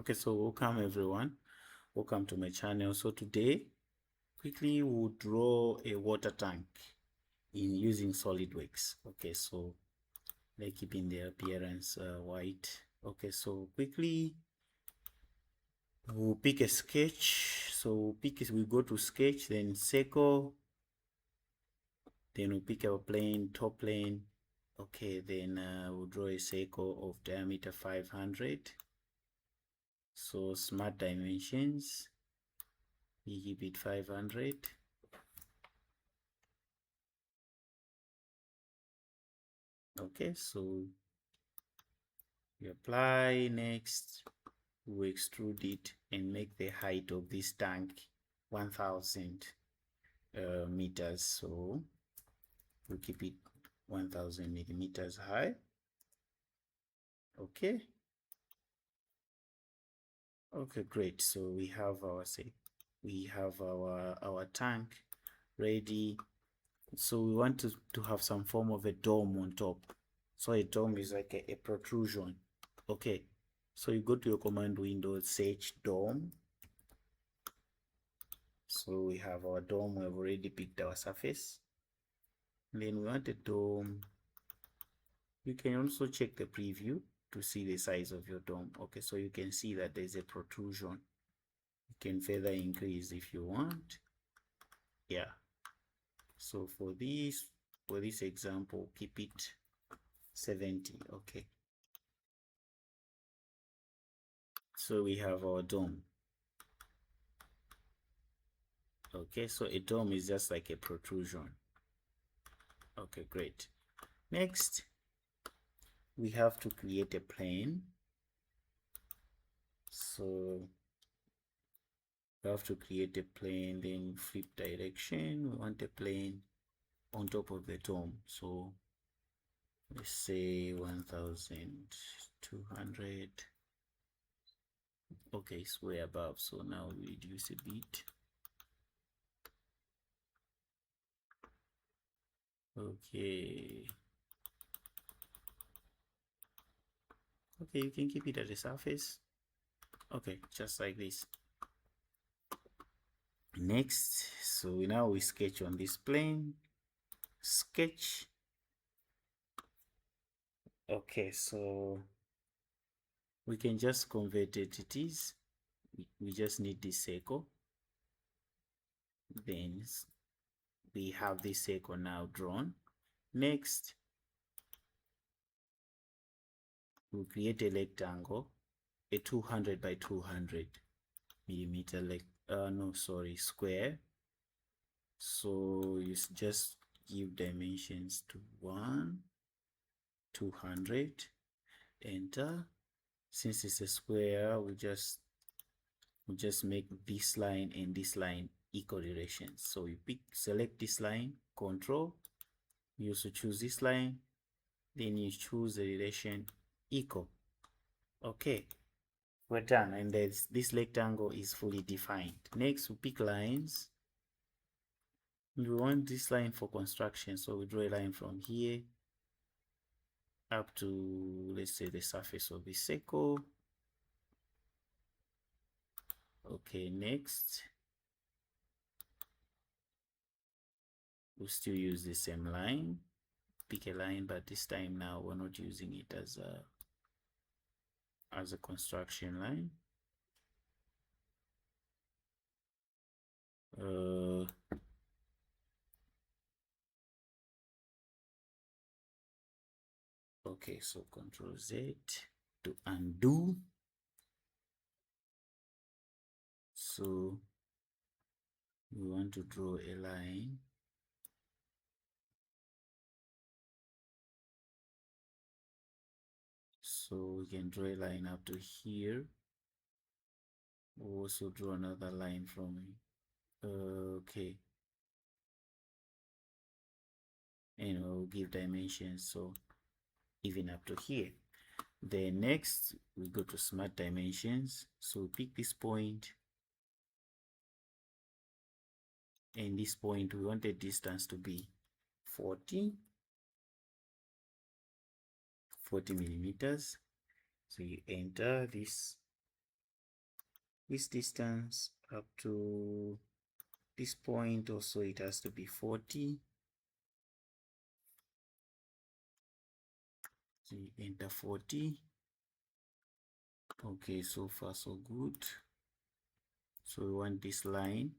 Okay, so welcome everyone. Welcome to my channel. So today, quickly we'll draw a water tank in using SolidWorks. Okay, so like keeping the appearance white. Okay, so quickly we'll pick a sketch. So we go to sketch, then circle, then we'll pick our plane, top plane. Okay, then we'll draw a circle of diameter 500. So smart dimensions, we keep it 500. Okay, so we apply. Next we extrude it and make the height of this tank 1000 meters. So we keep it 1000 millimeters high. Okay, great. So we have our tank ready. So we want to have some form of a dome on top. So a dome is like a protrusion. Okay, so you go to your command window, search dome. So we have our dome. We've already picked our surface. Then we want a dome. You can also check the preview to see the size of your dome. Okay, so you can see that there's a protrusion. You can further increase if you want. Yeah. So for this example, keep it 70. Okay. So we have our dome. Okay, so a dome is just like a protrusion. Okay, great. Next, we have to create a plane. So we have to create a plane, then flip direction. We want a plane on top of the dome. So let's say 1200. Okay, it's way above. So now we reduce a bit. Okay. Okay, you can keep it at the surface. Okay, just like this. Next, so now we sketch on this plane. Sketch. Okay, so we can just convert it. We just need this circle. Then we have this circle now drawn. Next, we'll create a rectangle, a 200 by 200 millimeter square. So you just give dimensions to 200, enter. Since it's a square, we just make this line and this line equal relations. So you select this line, control, you also choose this line, then you choose the relation equal. Okay, we're done, and this rectangle is fully defined. Next, we pick lines. We want this line for construction, so we draw a line from here up to, let's say, the surface of the circle. Okay, next we'll still use the same line. Pick a line, but this time now we're not using it as a construction line. Okay, so Control Z to undo. So we want to draw a line. So we can draw a line up to here. We'll also draw another line from okay. And we'll give dimensions, so even up to here. Then next we go to smart dimensions. So we pick this point, and this point we want the distance to be 40 millimeters. So you enter this this distance up to this point also it has to be 40. So you enter 40. Okay, so far so good. So we want this line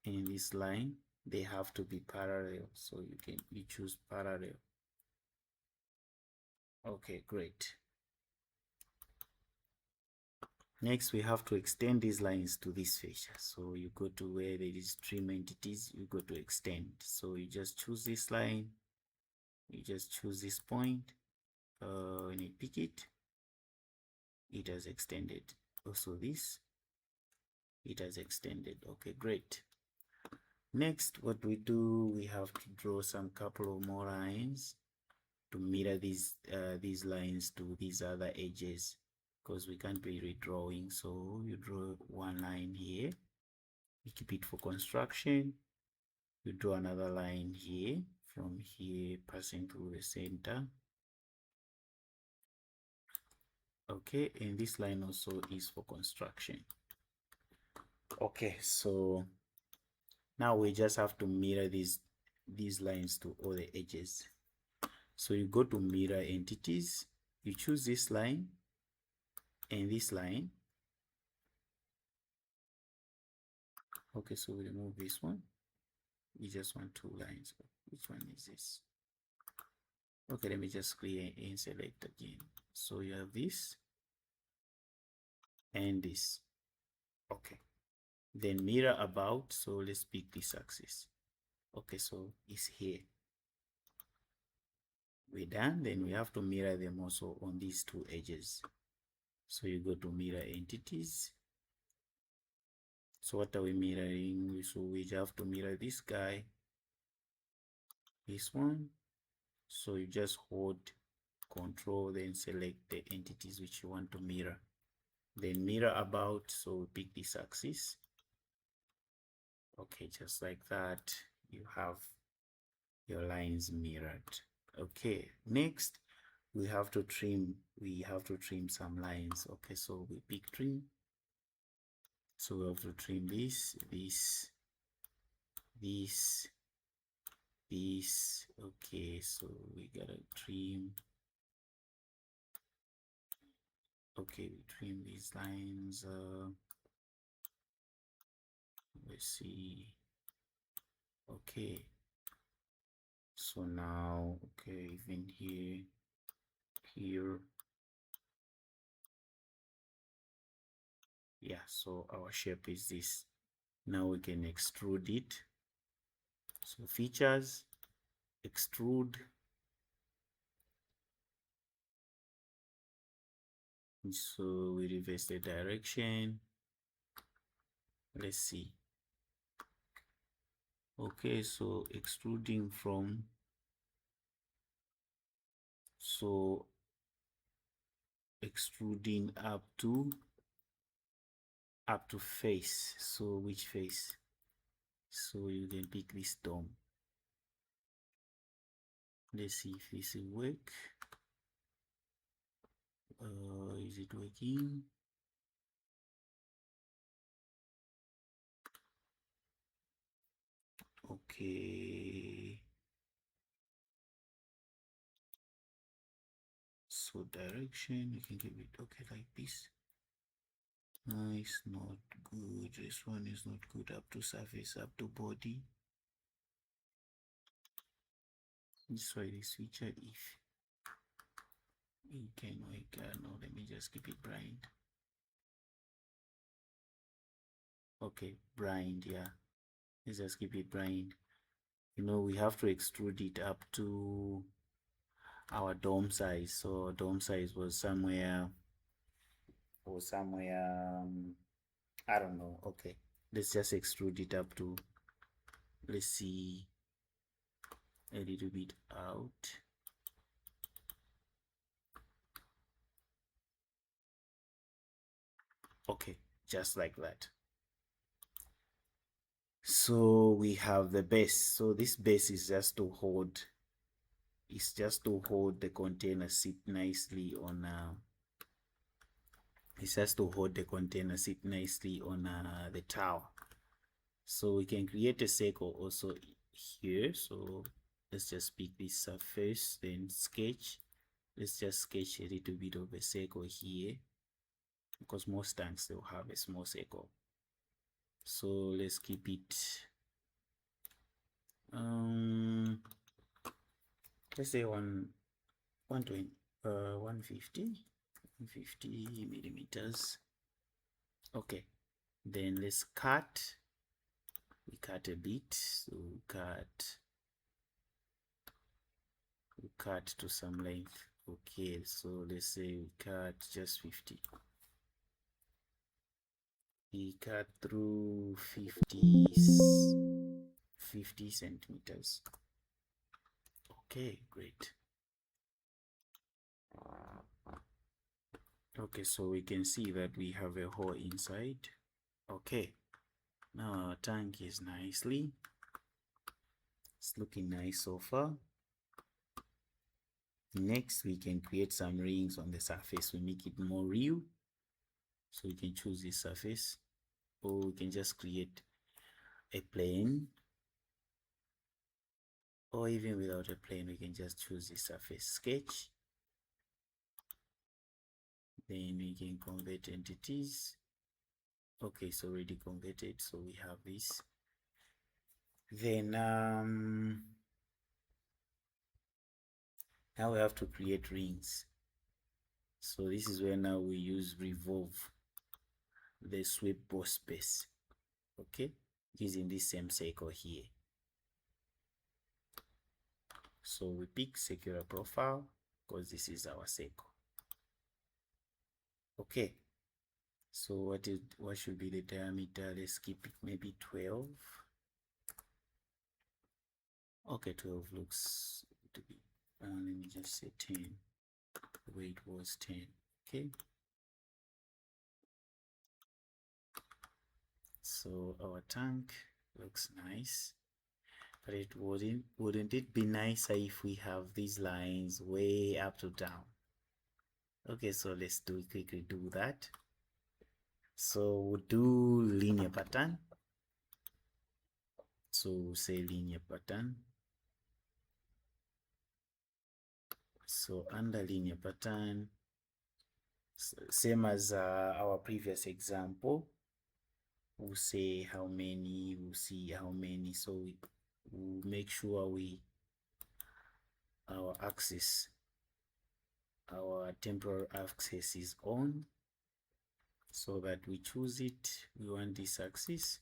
and this line, they have to be parallel, so you choose parallel. Okay, great. Next, we have to extend these lines to this fascia. So you go to where there is trim entities, you go to extend. So you just choose this line, you just choose this point, when you pick it, it has extended. Also this, it has extended. Okay, great. Next, what we do, we have to draw some couple of more lines to mirror these lines to these other edges, because we can't be redrawing. So you draw one line here, you keep it for construction, you draw another line here, from here passing through the center. Okay, and this line also is for construction. Okay, so now we just have to mirror these lines to all the edges. So you go to mirror entities, you choose this line and this line. Okay, so we remove this one. We just want two lines. Which one is this? Okay, let me just clear and select again. So you have this and this. Okay, then mirror about. So let's pick this axis. Okay, so it's here. We're done. Then we have to mirror them also on these two edges. So you go to mirror entities. So what are we mirroring? So we have to mirror this guy, this one. So you just hold Control, then select the entities which you want to mirror. Then mirror about, so pick this axis. Okay, just like that, you have your lines mirrored. Okay, next we have to trim some lines. Okay, so we pick trim. So we have to trim this. Okay, so we gotta trim. Okay, we trim these lines. Let's see. Okay, so now, okay, even here, yeah, so our shape is this. Now we can extrude it. So features, extrude. So we reverse the direction. Let's see. Okay, so extruding from, so extruding up to face. So which face? So you can pick this dome. Let's see if this will work. Is it working? Okay, so direction, you can give it okay like this. No, it's not good. This one is not good. Up to surface, up to body. This way the switcher, if it can work. No, let me just keep it blind. Okay, blind, yeah. Let's just keep it blind. You know, we have to extrude it up to our dome size. So dome size was somewhere, I don't know. Okay, let's just extrude it up to, let's see, a little bit out. Okay, just like that. So we have the base. So this base is just to hold, the container sit nicely on This has to hold the container, sit nicely on the tower. So we can create a circle also here. So let's just pick this surface, then sketch. Let's just sketch a little bit of a circle here, because most tanks they'll have a small circle. So let's keep it let's say 150 millimeters. Okay, then let's cut. We cut a bit, so we cut to some length. Okay, so let's say we cut just 50. We cut through 50 centimeters. Okay, great. Okay, so we can see that we have a hole inside. Okay, now our tank is nicely, it's looking nice so far. Next, we can create some rings on the surface. We make it more real. So we can choose this surface, or we can just create a plane, or even without a plane, we can just choose the surface, sketch. Then we can convert entities. Okay, it's already converted, so we have this. Then now we have to create rings. So this is where now we use revolve, the sweep boss space. Okay, using this same circle here. So we pick circular profile because this is our circle. Okay, so what should be the diameter? Let's keep it maybe 12. Okay, 12 looks to be let me just say 10, the way it was 10. Okay, so our tank looks nice, but it wouldn't it be nicer if we have these lines way up to down? Okay, so let's quickly do that. So we'll do linear pattern. So we'll say linear pattern. So under linear pattern, same as our previous example, we'll say how many, we'll see how many. So we'll make sure our axis, our temporal axis is on, so that we choose it. We want this axis,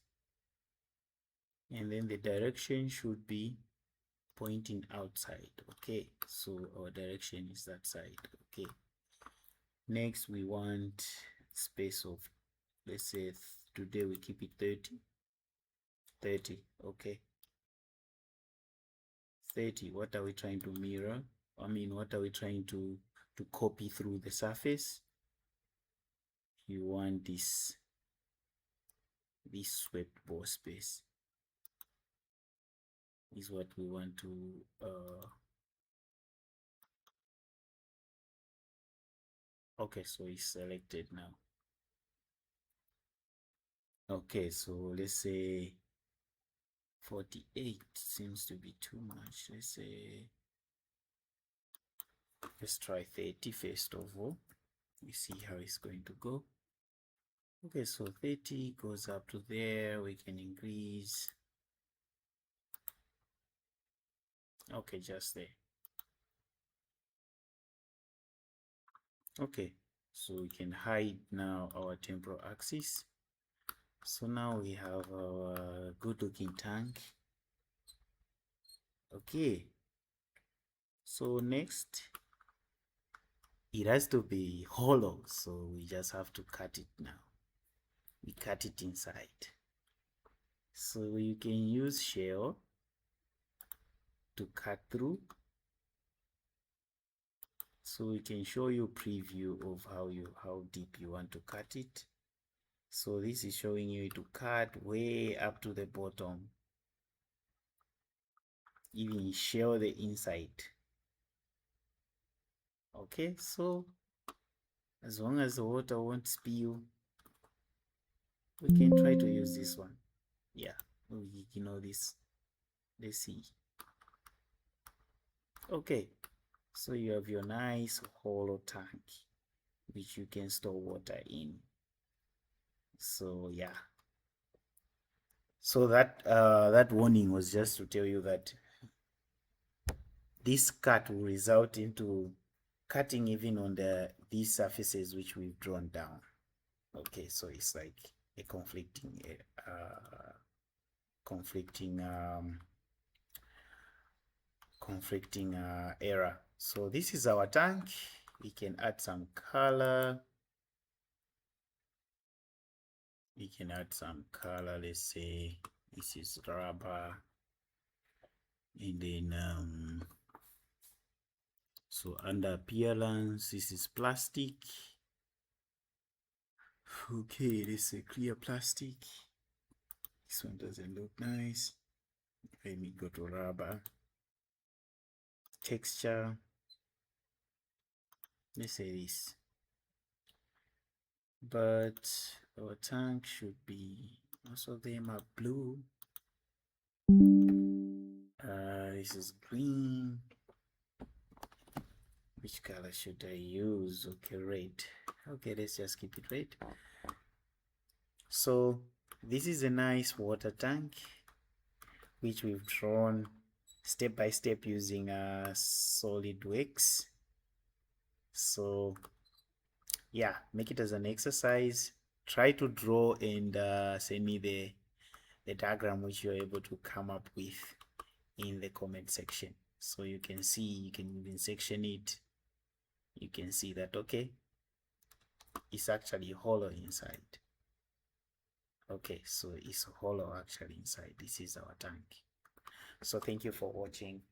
and then the direction should be pointing outside. Okay, so our direction is that side. Okay, next we want space of, let's say today we keep it 30. Okay, 30. What are we trying to mirror? I mean, what are we trying to copy through the surface? You want this swept bore space is what we want to okay, so it's selected now. Okay, so let's say 48 seems to be too much. Let's try 30 first of all. We see how it's going to go. Okay, so 30 goes up to there. We can increase. Okay, just there. Okay, so we can hide now our temporal axis. So now we have our good looking tank. Okay, so next it has to be hollow, so we just have to cut it now. We cut it inside. So you can use shell to cut through. So we can show you preview of how deep you want to cut it. So this is showing you to cut way up to the bottom, even shell the inside. Okay, so As long as the water won't spill, we can try to use this one. Yeah, we ignore this. Let's see. Okay, so you have your nice hollow tank which you can store water in. So yeah, so that warning was just to tell you that this cut will result into cutting even on these surfaces which we've drawn down. Okay, so it's like a conflicting error. So this is our tank. We can add some color. We can add some color. Let's say this is rubber, and then so under appearance, this is plastic. Okay, this is a clear plastic. This one doesn't look nice. Let me go to rubber. Texture. Let's say this. But our tank should be, most of them are blue. This is green. Which color should I use? Okay, red. Okay, let's just keep it red. So this is a nice water tank which we've drawn step by step using SolidWorks. So yeah, make it as an exercise. Try to draw and send me the diagram which you're able to come up with in the comment section, so you can see, you can even section it. You can see that, okay, it's actually hollow inside. Okay, so it's hollow actually inside. This is our tank. So thank you for watching.